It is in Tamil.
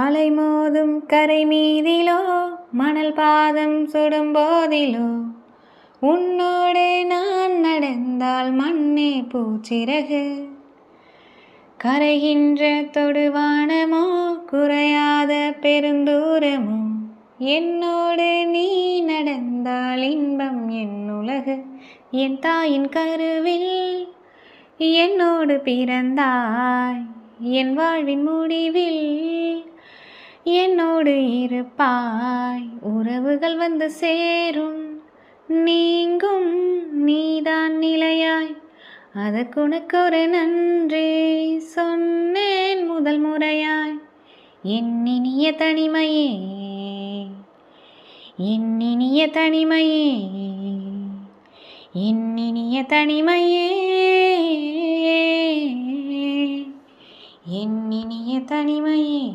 அலை மோதும் கரை மீதிலோ மணல் பாதம் சுடும் போதிலோ உன்னோடு நான் நடந்தால் மண்ணே பூச்சிறகு. கரைகின்ற தொடுவானமோ குறையாத பெருந்தூரமோ என்னோடு நீ நடந்தால் இன்பம் என் உலகு. என் தாயின் கருவில் என்னோடு பிறந்தாய், என் வாழ்வின் முடிவில் என்னோடு இருப்பாய். உறவுகள் வந்து சேரும் நீங்கும் நீதான் நிலையாய், அதற்குனக்கொரு நன்றி சொன்னேன் முதல் முறையாய். என் இனிய தனிமையே, என் இனிய தனிமையே, என் இனிய தனிமையே, என் இனிய தனிமையே.